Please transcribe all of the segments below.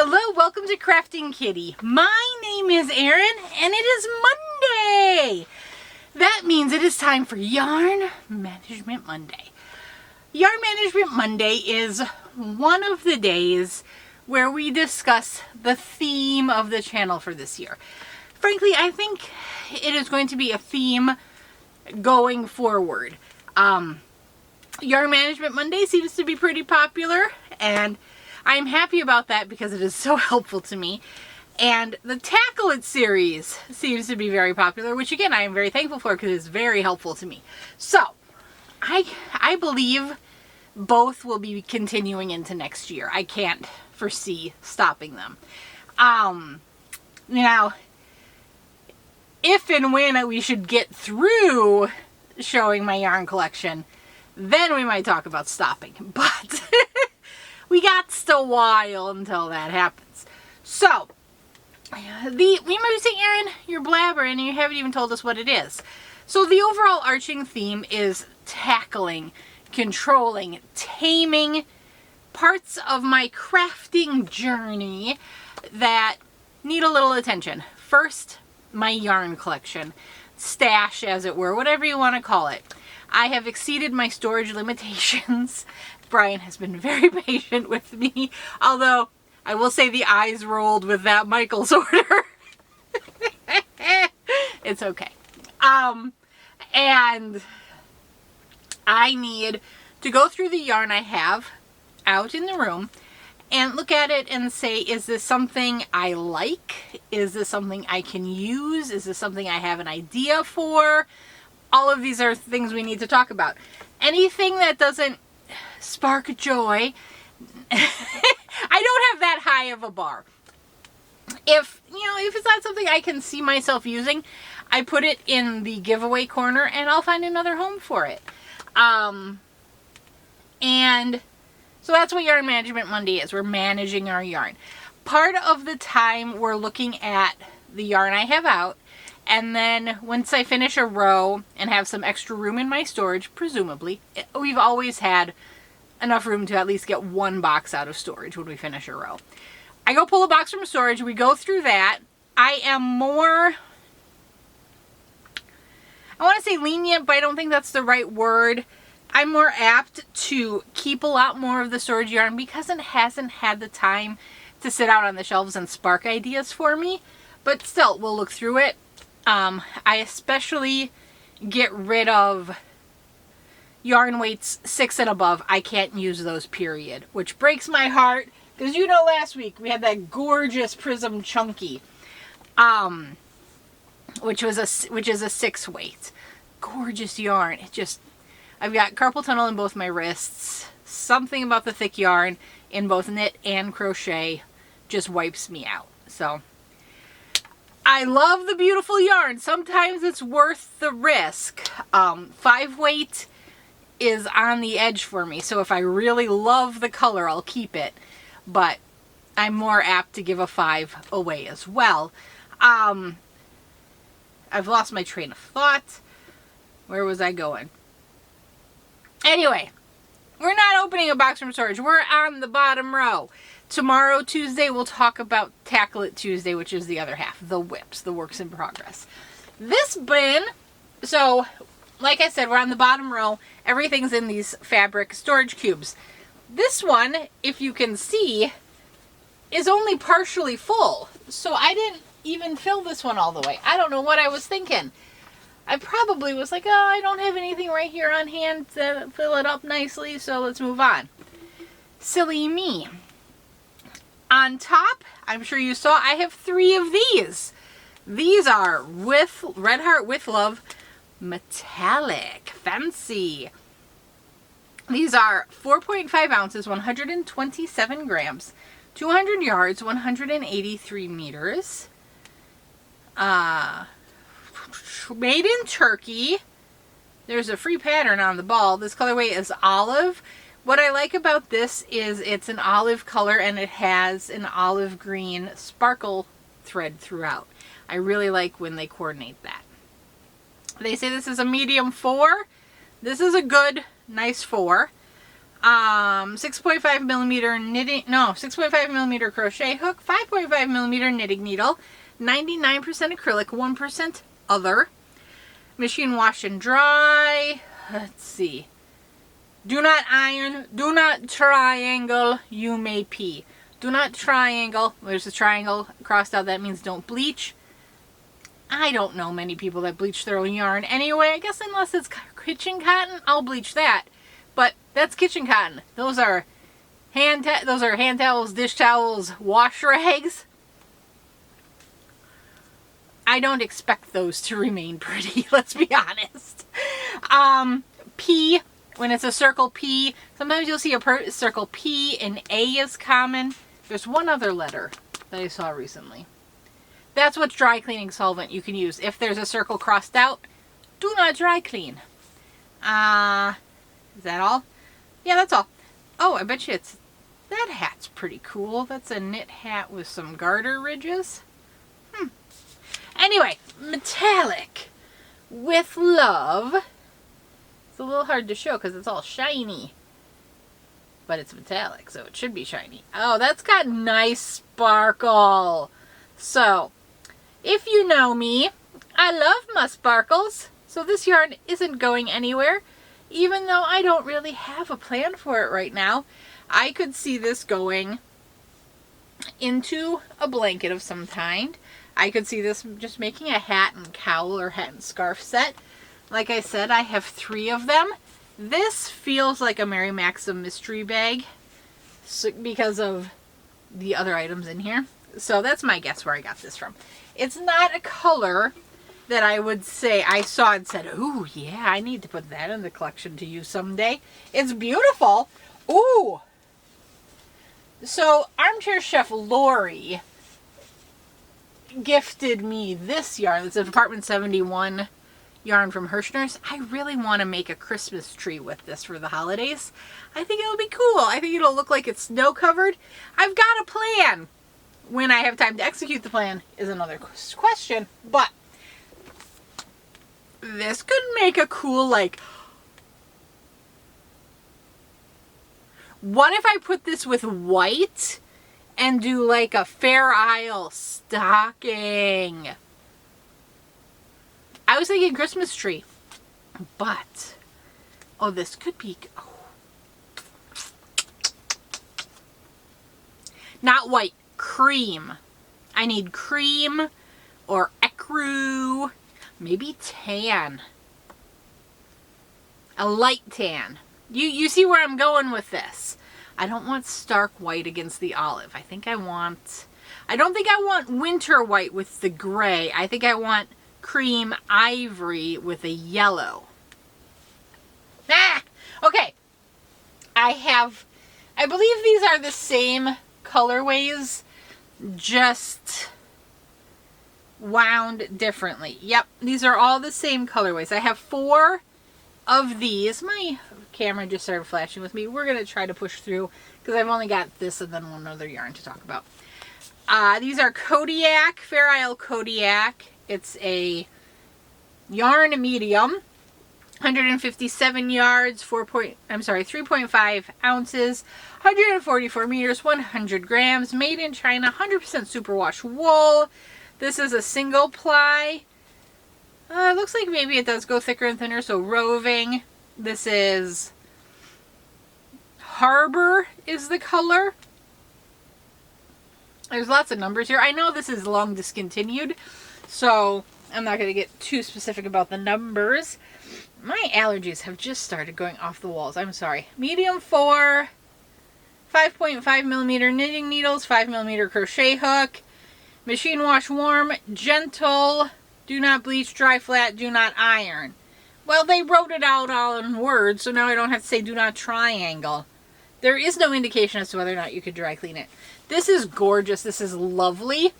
Hello, welcome to Krafting Kitty. My name is Erin and it is Monday. That means it is time for Yarn Management Monday. Yarn Management Monday is one of the days where we discuss the theme of the channel for this year. Frankly, I think it is going to be a theme going forward. Yarn Management Monday seems to be pretty popular, and I'm happy about that because it is so helpful to me. And the Tackle It series seems to be very popular, which again I am very thankful for because it's very helpful to me. So I believe both will be continuing into next year. I can't foresee stopping them. Now, if and when we should get through showing my yarn collection, then we might talk about stopping. But we got still a while until that happens. So, we might be saying, Erin, you're blabbering and you haven't even told us what it is. So the overall arching theme is tackling, controlling, taming parts of my crafting journey that need a little attention. First, my yarn collection, stash as it were, whatever you want to call it. I have exceeded my storage limitations. Brian has been very patient with me, although I will say the eyes rolled with that Michael's order. It's okay. And I need to go through the yarn I have out in the room and look at it and say, is this something I like? Is this something I can use? Is this something I have an idea for? All of these are things we need to talk about. Anything that doesn't spark joy, I don't have that high of a bar. If it's not something I can see myself using, I put it in the giveaway corner and I'll find another home for it. And so that's what Yarn Management Monday is. We're managing our yarn. Part of the time we're looking at the yarn I have out, and then once I finish a row and have some extra room in my storage, presumably, we've always had enough room to at least get one box out of storage when we finish a row. I go pull a box from storage, we go through that. I am more, I want to say lenient, but I don't think that's the right word. I'm more apt to keep a lot more of the storage yarn because it hasn't had the time to sit out on the shelves and spark ideas for me. But still, we'll look through it. I especially get rid of yarn weights 6 and above. I can't use those, period. Which breaks my heart because last week we had that gorgeous Prism Chunky, which is a 6 weight. Gorgeous yarn. I've got carpal tunnel in both my wrists. Something about the thick yarn in both knit and crochet just wipes me out. So I love the beautiful yarn. Sometimes it's worth the risk. 5 weight is on the edge for me. So if I really love the color, I'll keep it. But I'm more apt to give a 5 away as well. I've lost my train of thought. Where was I going? Anyway, we're not opening a box from storage. We're on the bottom row. Tomorrow, Tuesday, we'll talk about Tackle It Tuesday, which is the other half, the whips, the works in progress. This bin, so like I said, we're on the bottom row. Everything's in these fabric storage cubes. This one, if you can see, is only partially full. So I didn't even fill this one all the way. I don't know what I was thinking. I probably was like, oh, I don't have anything right here on hand to fill it up nicely, so let's move on. Silly me. On top, I'm sure you saw, I have 3 of these. These are Red Heart with Love Metallic. Fancy. These are 4.5 ounces, 127 grams, 200 yards, 183 meters. Made in Turkey. There's a free pattern on the ball. This colorway is olive. What I like about this is it's an olive color and it has an olive green sparkle thread throughout. I really like when they coordinate that. They say this is a medium 4. This is a good, nice 4. 6.5 millimeter knitting, no, 6.5 millimeter crochet hook, 5.5 millimeter knitting needle, 99% acrylic, 1% other. Machine wash and dry. Let's see. Do not iron, do not triangle, you may pee. Do not triangle. There's a triangle crossed out. That means don't bleach. I don't know many people that bleach their own yarn anyway. I guess unless it's kitchen cotton, I'll bleach that. But that's kitchen cotton. Those are hand towels, dish towels, wash rags. I don't expect those to remain pretty, let's be honest. P, when it's a circle P, sometimes you'll see a circle P and A is common. There's one other letter that I saw recently. That's what dry cleaning solvent you can use. If there's a circle crossed out, do not dry clean. Is that all? Yeah, that's all. Oh, I bet you that hat's pretty cool. That's a knit hat with some garter ridges. Anyway, metallic with love. It's a little hard to show because it's all shiny. But it's metallic, so it should be shiny. Oh, that's got nice sparkle. So, if you know me, I love my sparkles. So this yarn isn't going anywhere. Even though I don't really have a plan for it right now. I could see this going into a blanket of some kind. I could see this just making a hat and cowl or hat and scarf set. Like I said, I have 3 of them. This feels like a Mary Maxim mystery bag because of the other items in here. So that's my guess where I got this from. It's not a color that I would say I saw and said, ooh, yeah, I need to put that in the collection to use someday. It's beautiful. Ooh. So Armchair Chef Lori gifted me this yarn. It's a Department 71 yarn from Hirschner's. I really want to make a Christmas tree with this for the holidays. I think it'll be cool. I think it'll look like it's snow covered. I've got a plan. When I have time to execute the plan is another question, but this could make a cool, like, what if I put this with white and do like a Fair Isle stocking? I was thinking Christmas tree, but, oh, this could be, oh. Not white, cream. I need cream or ecru, maybe tan. A light tan. You see where I'm going with this. I don't want stark white against the olive. I don't think I want winter white with the gray. I think I want cream ivory with a yellow. Okay. I believe these are the same colorways, just wound differently. Yep, these are all the same colorways. I have 4 of these. My camera just started flashing with me. We're going to try to push through because I've only got this and then one other yarn to talk about. These are Kodiak, Fair Isle Kodiak. It's a yarn medium, 157 yards, 3.5 ounces, 144 meters, 100 grams, made in China, 100% superwash wool. This is a single ply. It looks like maybe it does go thicker and thinner, so roving. This is Harbor is the color. There's lots of numbers here. I know this is long discontinued, so I'm not going to get too specific about the numbers. My allergies have just started going off the walls. I'm sorry. Medium 4, 5.5 millimeter knitting needles, 5 millimeter crochet hook, machine wash warm, gentle, do not bleach, dry flat, do not iron. Well, they wrote it out all in words, so now I don't have to say do not triangle. There is no indication as to whether or not you could dry clean it. This is gorgeous. This is lovely.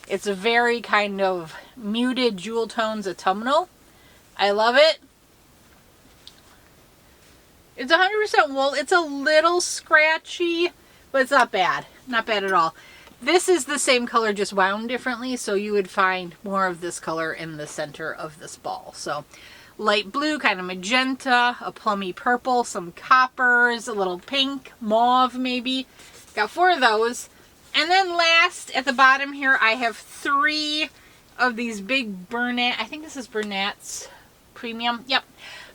It's a very kind of muted jewel tones autumnal. I love it. It's 100% wool. It's a little scratchy, but it's not bad. Not bad at all. This is the same color, just wound differently, so you would find more of this color in the center of this ball. So, light blue, kind of magenta, a plummy purple, some coppers, a little pink, mauve maybe. Got 4 of those. And then last, at the bottom here, I have 3 of these big Bernat, I think this is Bernat's Premium. Yep.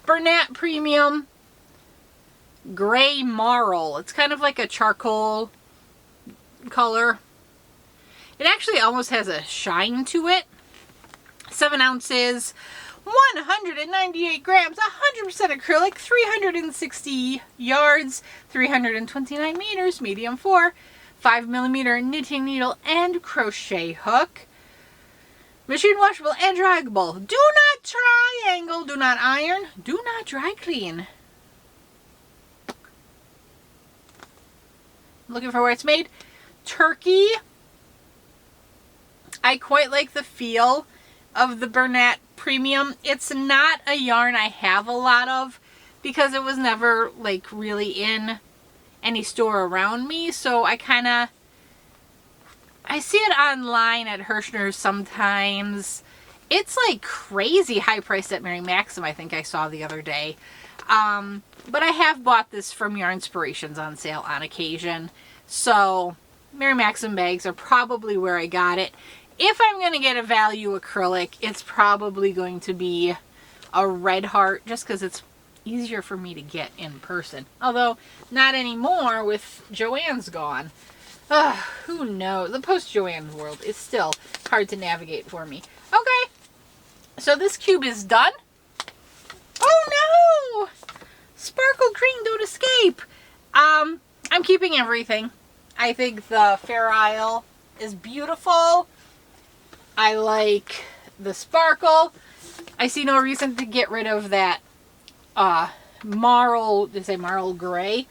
Bernat Premium Gray Marl. It's kind of like a charcoal color. It actually almost has a shine to it. 7 ounces, 198 grams, 100% acrylic, 360 yards, 329 meters, medium 4, 5mm knitting needle and crochet hook. Machine washable and dryable. Do not triangle, do not iron, do not dry clean. Looking for where it's made. Turkey. I quite like the feel of the Bernat Premium. It's not a yarn I have a lot of because it was never like really in any store around me, so I see it online at Hirschner's sometimes. It's like crazy high priced at Mary Maxim, I think I saw the other day. But I have bought this from Yarnspirations on sale on occasion. So Mary Maxim bags are probably where I got it. If I'm going to get a value acrylic, it's probably going to be a Red Heart, just because it's easier for me to get in person. Although, not anymore with Joann's gone. Who knows? The post-Joann world is still hard to navigate for me. Okay, so this cube is done. Oh no! Sparkle Green, don't escape! I'm keeping everything. I think the Fair Isle is beautiful. I like the sparkle. I see no reason to get rid of that marl, did I say marl gray?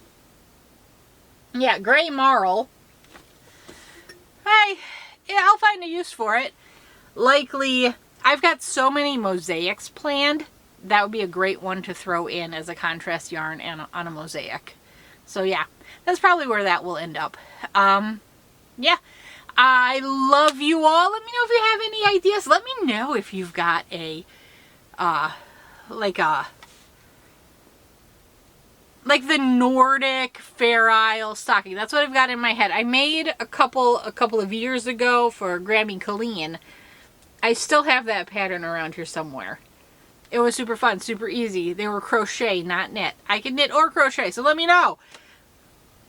Yeah, gray marl. I'll find a use for it. Likely, I've got so many mosaics planned. That would be a great one to throw in as a contrast yarn and on a mosaic. So yeah, that's probably where that will end up. Yeah, I love you all. Let me know if you have any ideas. Let me know if you've got a, like the Nordic Fair Isle stocking. That's what I've got in my head. I made a couple of years ago for Grammy Colleen. I still have that pattern around here somewhere. It was super fun, super easy. They were crochet, not knit. I can knit or crochet, so let me know.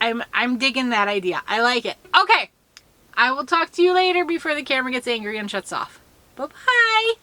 I'm digging that idea. I like it. Okay, I will talk to you later before the camera gets angry and shuts off. Bye-bye.